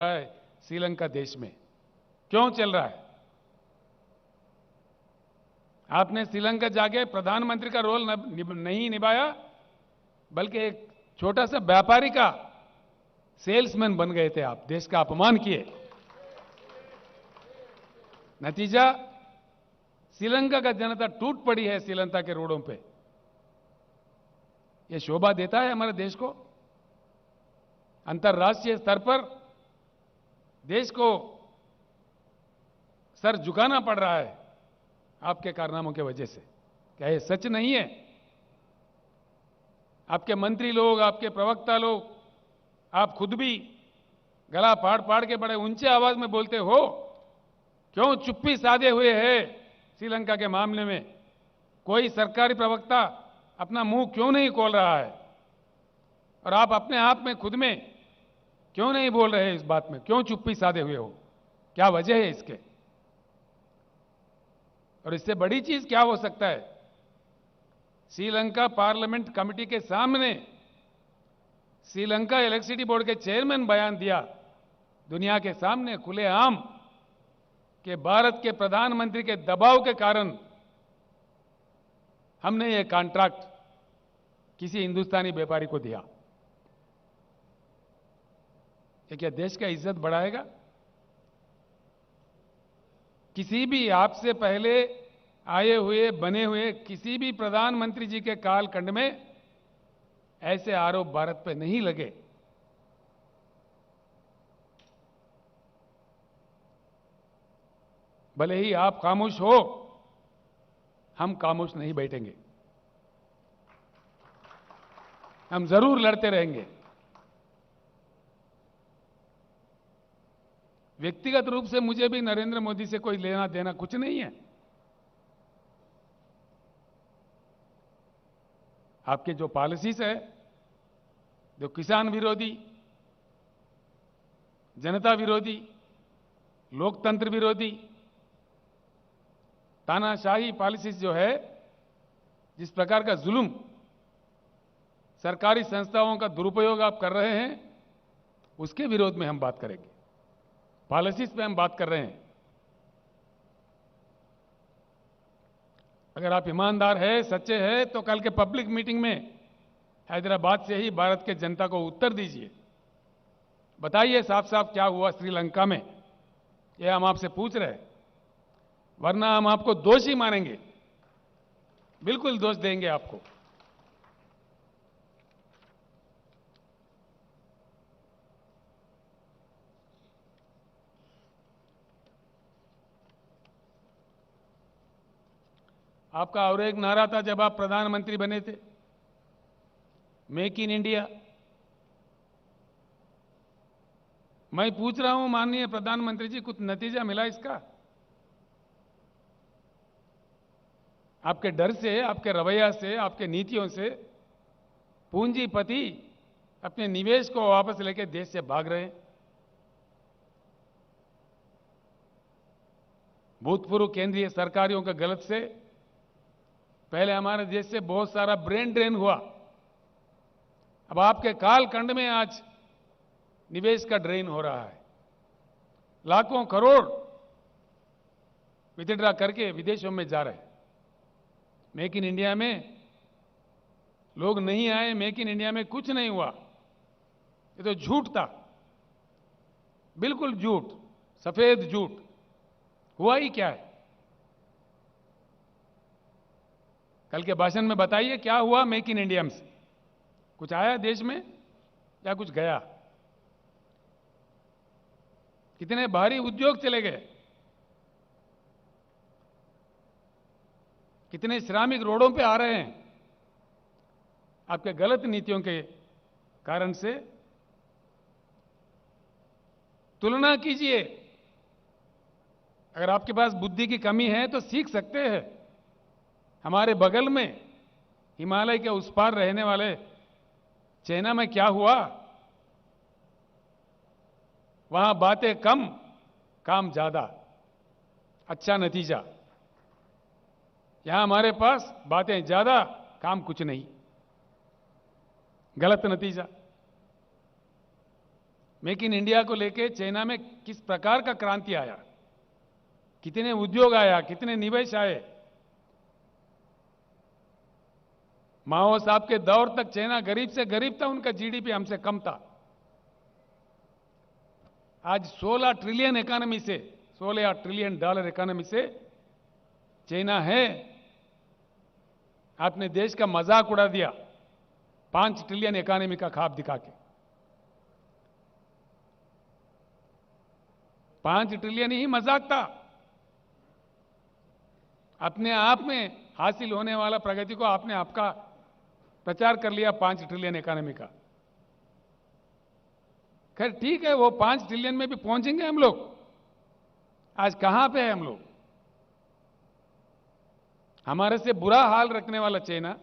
है श्रीलंका देश में क्यों चल रहा है? आपने श्रीलंका जाके प्रधानमंत्री का रोल नहीं निभाया, बल्कि एक छोटा सा व्यापारी का सेल्समैन बन गए थे। आप देश का अपमान किए। नतीजा, श्रीलंका का जनता टूट पड़ी है श्रीलंका के रोडों पे। यह शोभा देता है हमारे देश को? अंतर्राष्ट्रीय स्तर पर देश को सर झुकाना पड़ रहा है आपके कारनामों की वजह से। क्या यह सच नहीं है? आपके मंत्री लोग, आपके प्रवक्ता लोग, आप खुद भी गला फाड़ फाड़ के बड़े ऊंचे आवाज में बोलते हो। क्यों चुप्पी साधे हुए है श्रीलंका के मामले में? कोई सरकारी प्रवक्ता अपना मुंह क्यों नहीं खोल रहा है? और आप अपने आप में खुद में क्यों नहीं बोल रहे इस बात में? क्यों चुप्पी साधे हुए हो? क्या वजह है इसके? और इससे बड़ी चीज क्या हो सकता है? श्रीलंका पार्लियामेंट कमेटी के सामने श्रीलंका इलेक्ट्रिसिटी बोर्ड के चेयरमैन बयान दिया दुनिया के सामने खुलेआम कि भारत के प्रधानमंत्री के दबाव के कारण हमने ये कॉन्ट्रैक्ट किसी हिंदुस्तानी व्यापारी को दिया। ये क्या देश का इज्जत बढ़ाएगा? किसी भी आपसे पहले आए हुए बने हुए किसी भी प्रधानमंत्री जी के कालखंड में ऐसे आरोप भारत पर नहीं लगे। भले ही आप खामोश हो, हम खामोश नहीं बैठेंगे। हम जरूर लड़ते रहेंगे। व्यक्तिगत रूप से मुझे भी नरेंद्र मोदी से कोई लेना देना कुछ नहीं है। आपके जो पॉलिसीज है, जो किसान विरोधी, जनता विरोधी, लोकतंत्र विरोधी, तानाशाही पॉलिसीज जो है, जिस प्रकार का जुल्म, सरकारी संस्थाओं का दुरुपयोग आप कर रहे हैं, उसके विरोध में हम बात करेंगे। पॉलिसीज पे हम बात कर रहे हैं। अगर आप ईमानदार है, सच्चे हैं, तो कल के पब्लिक मीटिंग में हैदराबाद से ही भारत के जनता को उत्तर दीजिए। बताइए साफ साफ क्या हुआ श्रीलंका में। यह हम आपसे पूछ रहे हैं, वरना हम आपको दोषी मानेंगे। बिल्कुल दोष देंगे आपको। आपका और एक नारा था जब आप प्रधानमंत्री बने थे, मेक इन इंडिया। मैं पूछ रहा हूं माननीय प्रधानमंत्री जी, कुछ नतीजा मिला इसका? आपके डर से, आपके रवैया से, आपके नीतियों से पूंजीपति अपने निवेश को वापस लेकर देश से भाग रहे हैं। भूतपूर्व केंद्रीय सरकारियों के गलत से पहले हमारे देश से बहुत सारा ब्रेन ड्रेन हुआ। अब आपके कालखंड में आज निवेश का ड्रेन हो रहा है। लाखों करोड़ विथड्रा करके विदेशों में जा रहे हैं। मेक इन इंडिया में लोग नहीं आए, मेक इन इंडिया में कुछ नहीं हुआ। ये तो झूठ था, बिल्कुल झूठ, सफेद झूठ। हुआ ही क्या है? कल के भाषण में बताइए क्या हुआ मेक इन इंडिया से? कुछ आया देश में या कुछ गया? कितने भारी उद्योग चले गए? कितने श्रमिक रोडों पे आ रहे हैं आपके गलत नीतियों के कारण से? तुलना कीजिए। अगर आपके पास बुद्धि की कमी है तो सीख सकते हैं। हमारे बगल में हिमालय के उस पार रहने वाले चाइना में क्या हुआ? वहां बातें कम, काम ज्यादा, अच्छा नतीजा। यहां हमारे पास बातें ज्यादा, काम कुछ नहीं, गलत नतीजा। मेक इन इंडिया को लेके चाइना में किस प्रकार का क्रांति आया, कितने उद्योग आया, कितने निवेश आए। माओ साहब के दौर तक चाइना गरीब से गरीब था, उनका जीडीपी हमसे कम था। आज 16 ट्रिलियन इकोनॉमी से, $16 ट्रिलियन इकोनॉमी से चाइना है। आपने देश का मजाक उड़ा दिया 5 ट्रिलियन इकोनॉमी का ख्वाब दिखा के। 5 ट्रिलियन ही मजाक था। अपने आप में हासिल होने वाला प्रगति को आपने आपका प्रचार कर लिया 5 ट्रिलियन इकोनॉमी का। खैर ठीक है, वो 5 ट्रिलियन में भी पहुंचेंगे हम लोग। आज कहां पे है हम लोग? हमारे से बुरा हाल रखने वाला चाइना,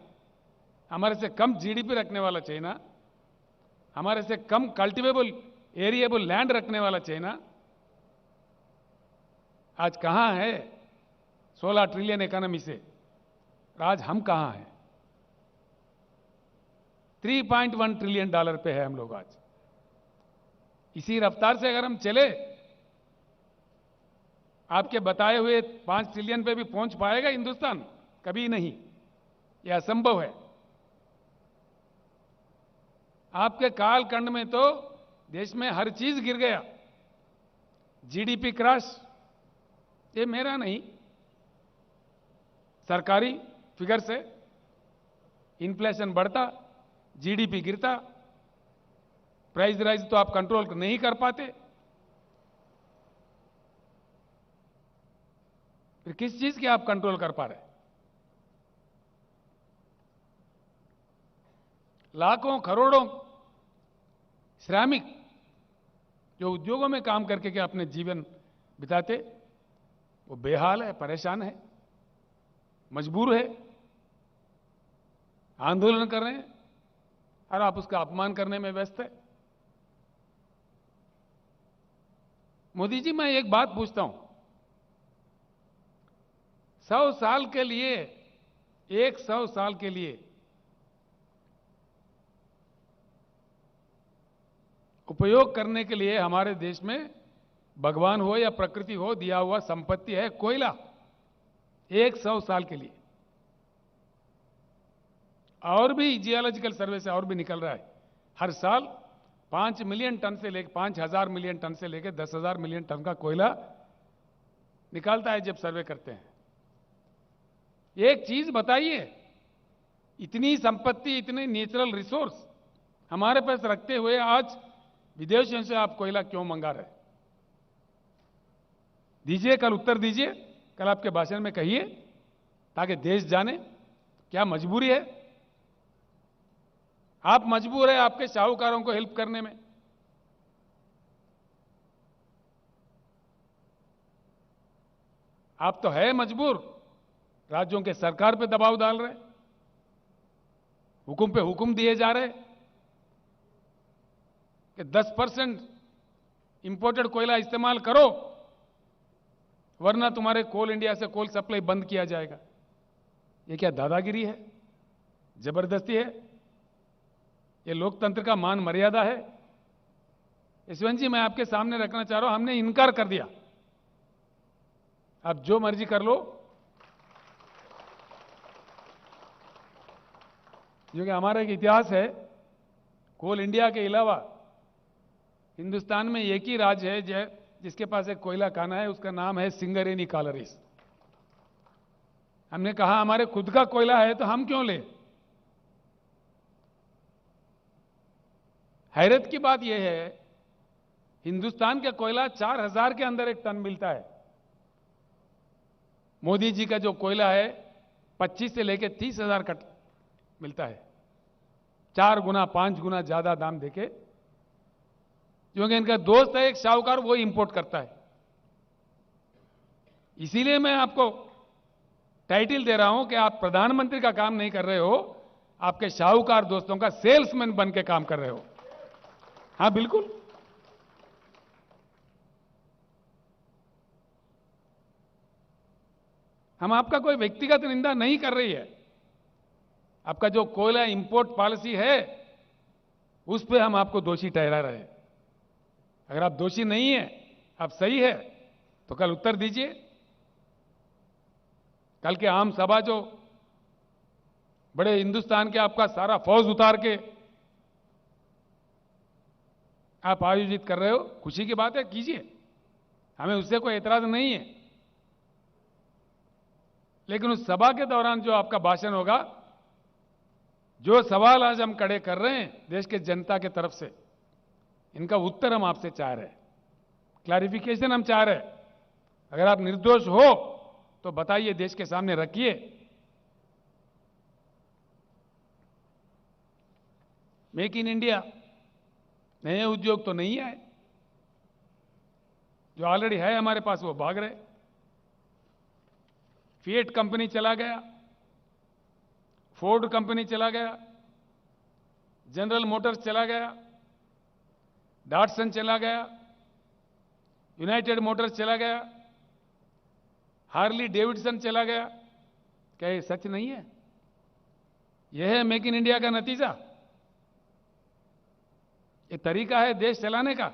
हमारे से कम जीडीपी रखने वाला चाइना, हमारे से कम कल्टीवेबल एरिएबल लैंड रखने वाला चाइना आज कहां है 16 ट्रिलियन इकोनॉमी से? आज हम कहां हैं? $3.1 ट्रिलियन पे है हम लोग आज। इसी रफ्तार से अगर हम चले, आपके बताए हुए 5 ट्रिलियन पे भी पहुंच पाएगा हिंदुस्तान? कभी नहीं, यह असंभव है। आपके कालखंड में तो देश में हर चीज गिर गया, जीडीपी क्रैश। ये मेरा नहीं, सरकारी फिगर से इन्फ्लेशन बढ़ता, जीडीपी गिरता, प्राइस राइज तो आप कंट्रोल नहीं कर पाते। फिर किस चीज के आप कंट्रोल कर पा रहे? लाखों करोड़ों श्रमिक जो उद्योगों में काम करके के अपने जीवन बिताते, वो बेहाल है, परेशान है, मजबूर है, आंदोलन कर रहे हैं और आप उसका अपमान करने में व्यस्त है। मोदी जी, मैं एक बात पूछता हूं, 100 साल के लिए, 100 साल के लिए उपयोग करने के लिए हमारे देश में भगवान हो या प्रकृति हो दिया हुआ संपत्ति है कोयला। 100 साल के लिए। और भी जियोलॉजिकल सर्वे से और भी निकल रहा है, हर साल 5 मिलियन टन से लेकर 5,000 मिलियन टन से लेकर 10,000 मिलियन टन का कोयला निकालता है जब सर्वे करते हैं। एक चीज बताइए, इतनी संपत्ति, इतने नेचुरल रिसोर्स हमारे पास रखते हुए आज विदेशों से आप कोयला क्यों मंगा रहे? दीजिए, कल उत्तर दीजिए, कल आपके भाषण में कहिए, ताकि देश जाने क्या मजबूरी है। आप मजबूर है आपके साहूकारों को हेल्प करने में। आप तो है मजबूर, राज्यों के सरकार पे दबाव डाल रहे, हुकुम पे हुकुम दिए जा रहे कि 10% इंपोर्टेड कोयला इस्तेमाल करो, वरना तुम्हारे कोल इंडिया से कोल सप्लाई बंद किया जाएगा। ये क्या दादागिरी है? जबरदस्ती है? ये लोकतंत्र का मान मर्यादा है? यशवंत जी, मैं आपके सामने रखना चाह रहा हूं, हमने इनकार कर दिया। आप जो मर्जी कर लो, क्योंकि हमारा एक इतिहास है, कोल इंडिया के अलावा हिंदुस्तान में एक ही राज्य है जिसके पास एक कोयला खाना है, उसका नाम है सिंगरेनी कॉलरीज। हमने कहा हमारे खुद का कोयला है तो हम क्यों ले? हैरत की बात यह है, हिंदुस्तान का कोयला 4,000 के अंदर एक टन मिलता है। मोदी जी का जो कोयला है 25 से लेकर 30,000 का मिलता है, 4 गुना 5 गुना ज्यादा दाम देके, क्योंकि इनका दोस्त है एक साहूकार, वो इंपोर्ट करता है। इसीलिए मैं आपको टाइटल दे रहा हूं कि आप प्रधानमंत्री का काम नहीं कर रहे हो, आपके साहूकार दोस्तों का सेल्समैन बन के काम कर रहे हो। हां बिल्कुल, हम आपका कोई व्यक्तिगत निंदा नहीं कर रही है। आपका जो कोयला इंपोर्ट पॉलिसी है उस पे हम आपको दोषी ठहरा रहे हैं। अगर आप दोषी नहीं है, आप सही है, तो कल उत्तर दीजिए। कल के आम सभा जो बड़े हिंदुस्तान के आपका सारा फौज उतार के आप आयोजित कर रहे हो, खुशी की बात है, कीजिए, हमें उससे कोई एतराज नहीं है। लेकिन उस सभा के दौरान जो आपका भाषण होगा, जो सवाल आज हम खड़े कर रहे हैं देश के जनता के तरफ से, इनका उत्तर हम आपसे चाह रहे हैं, क्लैरिफिकेशन हम चाह रहे हैं। अगर आप निर्दोष हो तो बताइए, देश के सामने रखिए। मेक इन इंडिया, नए उद्योग तो नहीं आए, जो ऑलरेडी है हमारे पास वो भाग रहे। फिएट कंपनी चला गया, फोर्ड कंपनी चला गया, जनरल मोटर्स चला गया, डॉटसन चला गया, यूनाइटेड मोटर्स चला गया, हार्ली डेविडसन चला गया। क्या ये सच नहीं है? यह है मेक इन इंडिया का नतीजा? ये तरीका है देश चलाने का?